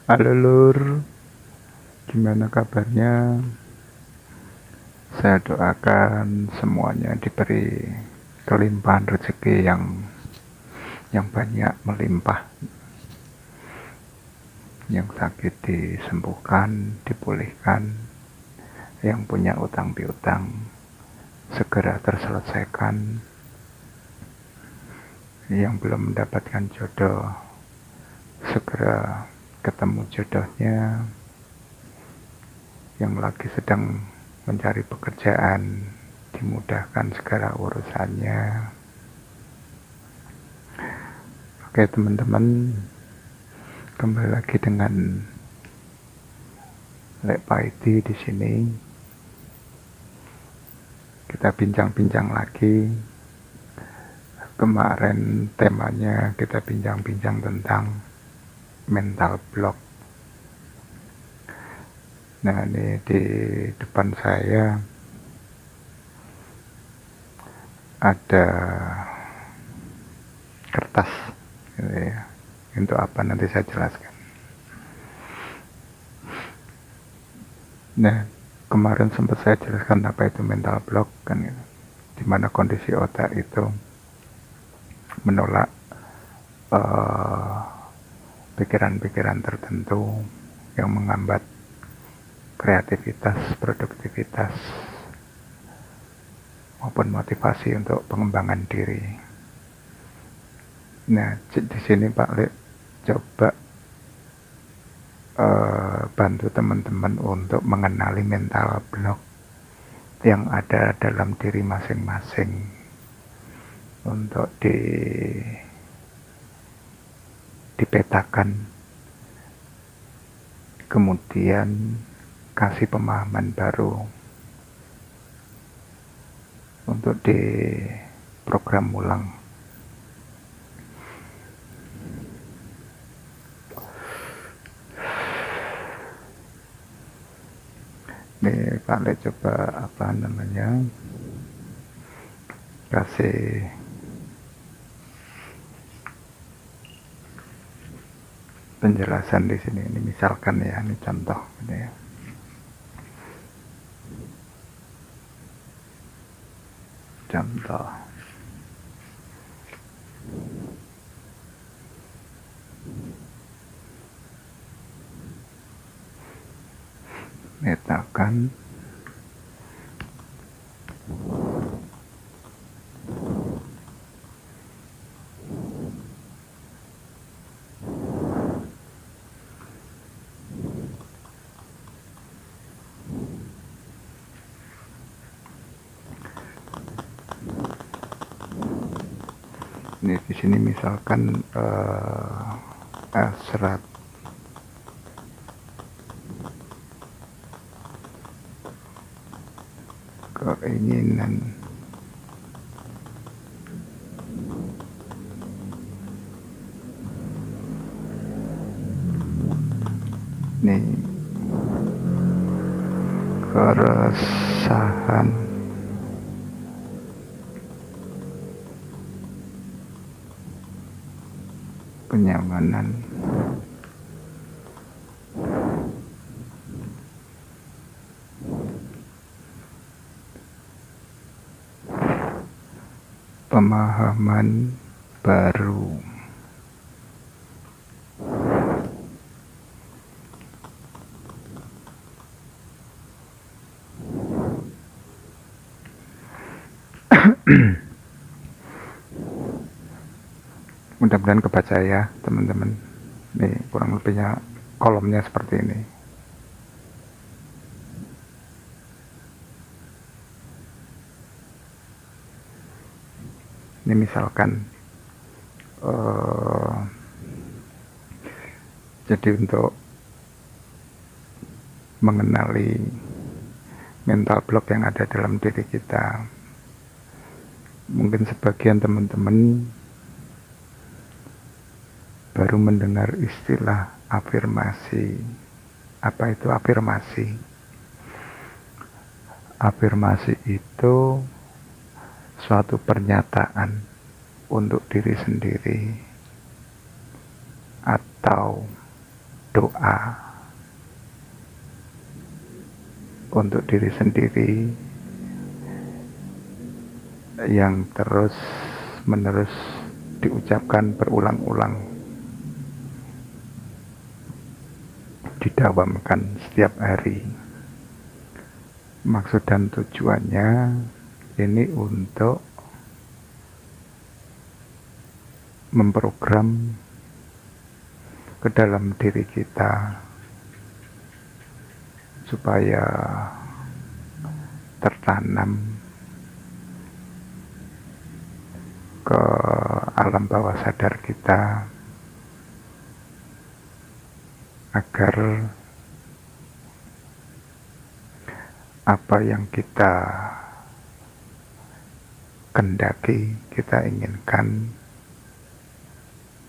Halo Lur, gimana kabarnya? Saya doakan semuanya diberi kelimpahan rezeki yang banyak melimpah, yang sakit disembuhkan, dipulihkan, yang punya utang piutang segera terselesaikan, yang belum mendapatkan jodoh segera ketemu jodohnya, yang lagi sedang mencari pekerjaan dimudahkan segala urusannya. Oke teman-teman, kembali lagi dengan Lek Paidi di sini. Kita bincang-bincang lagi. Kemarin temanya kita bincang-bincang tentang mental block. Nah, ini di depan saya ada kertas. Untuk apa nanti saya jelaskan. Nah, kemarin sempat saya jelaskan apa itu mental block kan, di mana kondisi otak itu menolak pikiran-pikiran tertentu yang menghambat kreativitas, produktivitas, maupun motivasi untuk pengembangan diri. Nah, di sini Pak Lek coba bantu teman-teman untuk mengenali mental block yang ada dalam diri masing-masing, untuk dipetakan, kemudian kasih pemahaman baru untuk diprogram ulang. Nih Pak Le coba kasih penjelasan di sini. Ini misalkan ya, ini contoh ini ya. Contoh. Metakan ini di sini misalkan serat keinginan nih, keresahan, kenyamanan, pemahaman baru. Mudah-mudahan kebaca ya teman-teman. Nih kurang lebihnya kolomnya seperti ini. Ini misalkan jadi untuk mengenali mental block yang ada dalam diri kita, mungkin sebagian teman-teman baru mendengar istilah afirmasi. Apa itu afirmasi? Afirmasi itu suatu pernyataan untuk diri sendiri atau doa untuk diri sendiri yang terus menerus diucapkan berulang-ulang, didawamkan setiap hari. Maksud dan tujuannya ini untuk memprogram ke dalam diri kita supaya tertanam ke alam bawah sadar kita agar apa yang kita kendaki, kita inginkan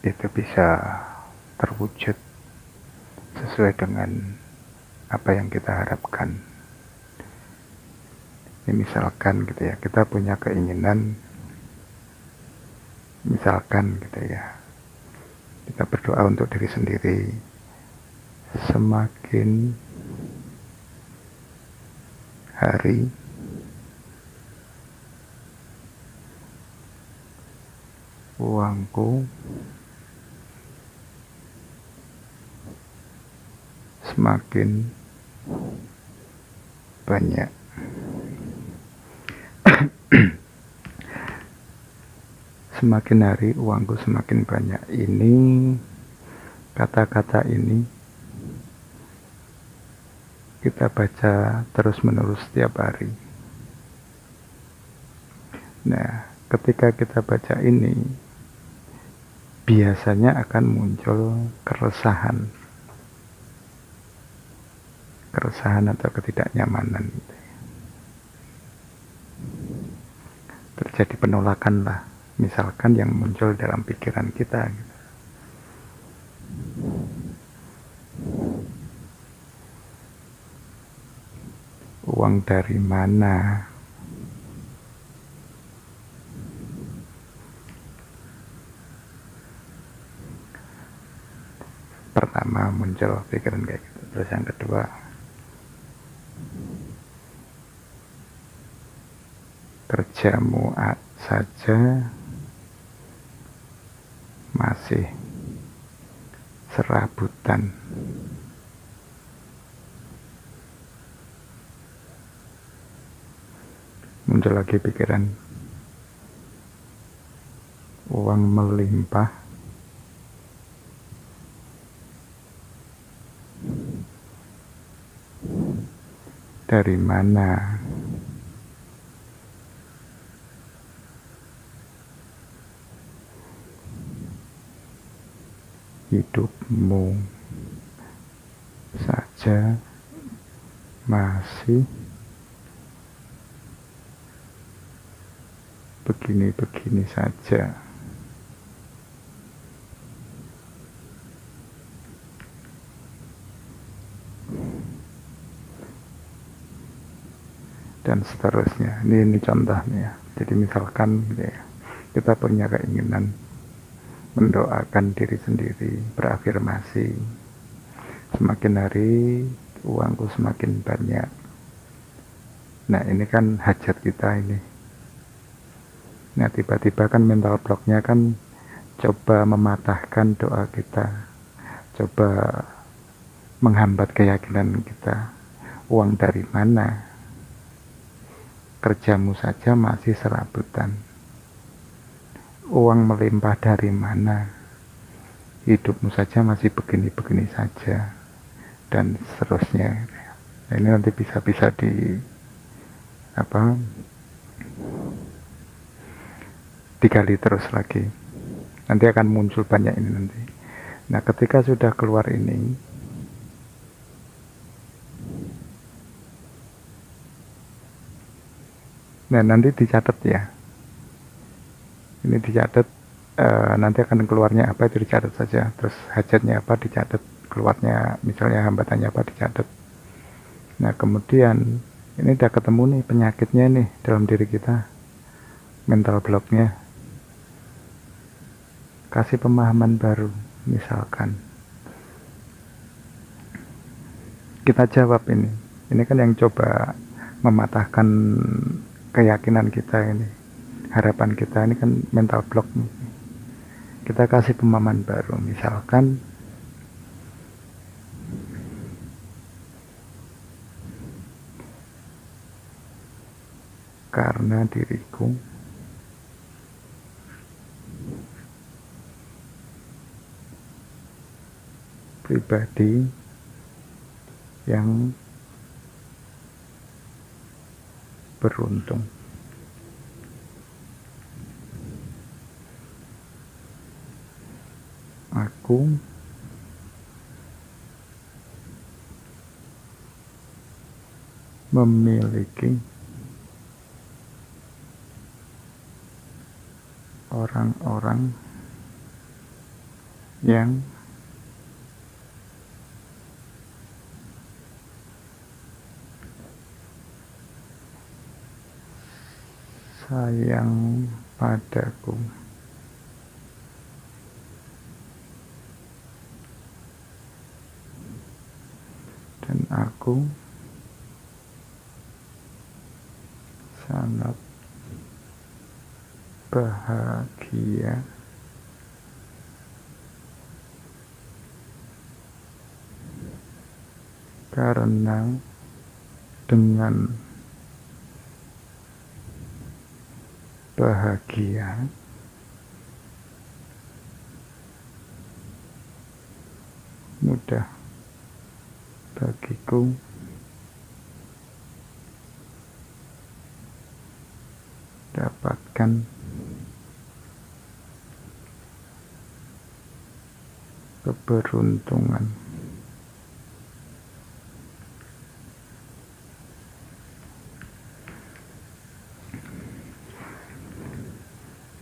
itu bisa terwujud sesuai dengan apa yang kita harapkan. Ini misalkan gitu ya, kita punya keinginan, misalkan gitu ya, kita berdoa untuk diri sendiri, semakin hari uangku semakin banyak. Semakin hari uangku semakin banyak. Ini kata-kata ini kita baca terus-menerus setiap hari. Nah, ketika kita baca ini, biasanya akan muncul keresahan atau ketidaknyamanan. Terjadi penolakan lah, misalkan yang muncul dalam pikiran kita. Uang dari mana? Pertama muncul pikiran kayak gitu. Terus yang kedua, kerjamu saja masih serabutan. Muncul lagi pikiran, uang melimpah, dari mana? Hidupmu saja masih begini-begini saja. Dan seterusnya. Ini contohnya. Jadi misalkan ya, kita punya keinginan mendoakan diri sendiri, berafirmasi, semakin hari uangku semakin banyak. Nah, ini kan hajat kita ini. Nah, tiba-tiba kan mental blocknya kan coba mematahkan doa kita, coba menghambat keyakinan kita. Uang dari mana? Kerjamu saja masih serabutan. Uang melimpah dari mana? Hidupmu saja masih begini-begini saja, dan seterusnya. Nah, ini nanti bisa digali terus lagi. Nanti akan muncul banyak ini nanti. Nah, ketika sudah keluar ini, nah nanti dicatat ya. Ini dicatat, nanti akan keluarnya apa itu dicatat saja. Terus hajatnya apa dicatat, keluarnya misalnya hambatannya apa dicatat. Nah, kemudian ini udah ketemu nih penyakitnya nih dalam diri kita, mental blocknya. Kasih pemahaman baru, misalkan kita jawab ini kan yang coba mematahkan keyakinan kita ini, harapan kita ini kan mental block nih. Kita kasih pemahaman baru, misalkan karena diriku pribadi yang beruntung. Aku memiliki orang-orang yang sayang padaku. Dan aku sangat bahagia karena dengan bahagia mudah bagiku dapatkan keberuntungan.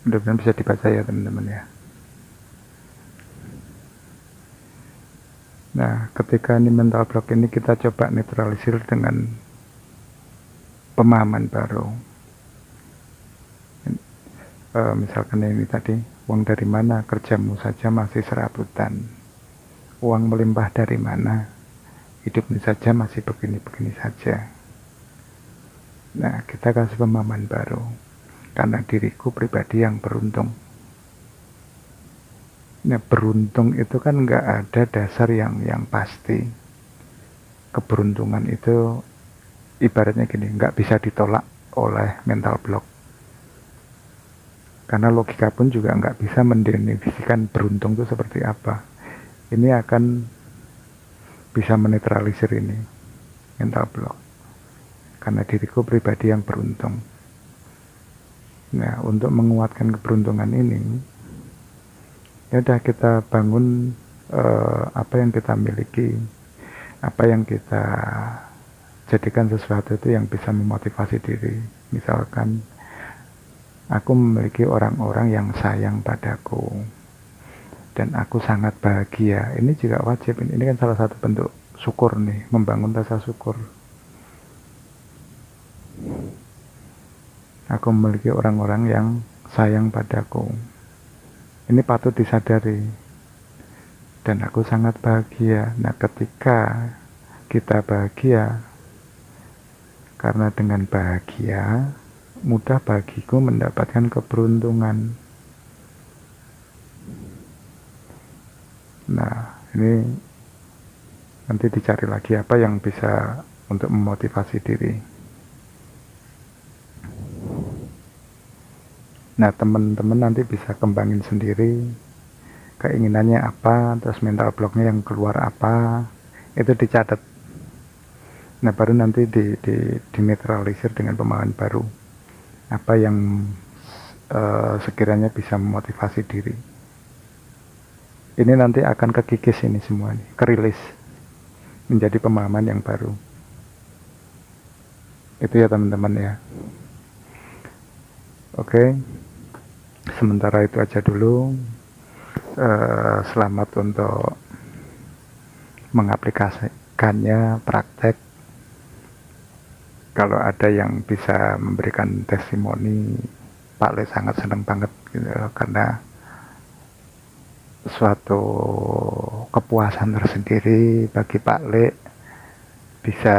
Mudah-mudahan bisa dibaca ya teman-teman ya. Nah, ketika ini mental block ini kita coba netralisir dengan pemahaman baru. Misalkan ini tadi, uang dari mana, kerjamu saja masih serabutan. Uang melimpah dari mana, hidup ini saja masih begini-begini saja. Nah, kita kasih pemahaman baru. Karena diriku pribadi yang beruntung. Nah, beruntung itu kan nggak ada dasar yang pasti. Keberuntungan itu ibaratnya gini, nggak bisa ditolak oleh mental block. Karena logika pun juga nggak bisa mendefinisikan beruntung itu seperti apa. Ini akan bisa menetralisir ini mental block. Karena diriku pribadi yang beruntung. Nah, untuk menguatkan keberuntungan ini, ya udah kita bangun apa yang kita miliki, apa yang kita jadikan sesuatu itu yang bisa memotivasi diri. Misalkan aku memiliki orang-orang yang sayang padaku dan aku sangat bahagia. Ini juga wajib, ini kan salah satu bentuk syukur nih, membangun rasa syukur. Aku memiliki orang-orang yang sayang padaku. Ini patut disadari. Dan aku sangat bahagia. Nah, ketika kita bahagia, karena dengan bahagia, mudah bagiku mendapatkan keberuntungan. Nah, ini nanti dicari lagi apa yang bisa untuk memotivasi diri. Nah, teman-teman nanti bisa kembangin sendiri keinginannya apa, terus mental blocknya yang keluar apa, itu dicatat. Nah, baru nanti dinetralisir dengan pemahaman baru, apa yang sekiranya bisa memotivasi diri. Ini nanti akan kekikis ini semua nih, kerilis menjadi pemahaman yang baru. Itu ya teman-teman ya. Oke, sementara itu aja dulu. Selamat untuk mengaplikasikannya, praktek. Kalau ada yang bisa memberikan testimoni, Pak Le sangat senang banget gitu, karena suatu kepuasan tersendiri bagi Pak Le bisa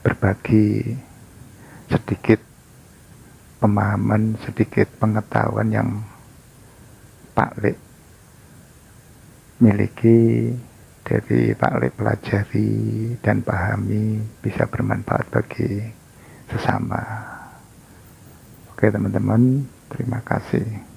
berbagi sedikit pemahaman, sedikit pengetahuan yang Pak Lek miliki, dari Pak Lek pelajari dan pahami, bisa bermanfaat bagi sesama. Oke teman-teman, terima kasih.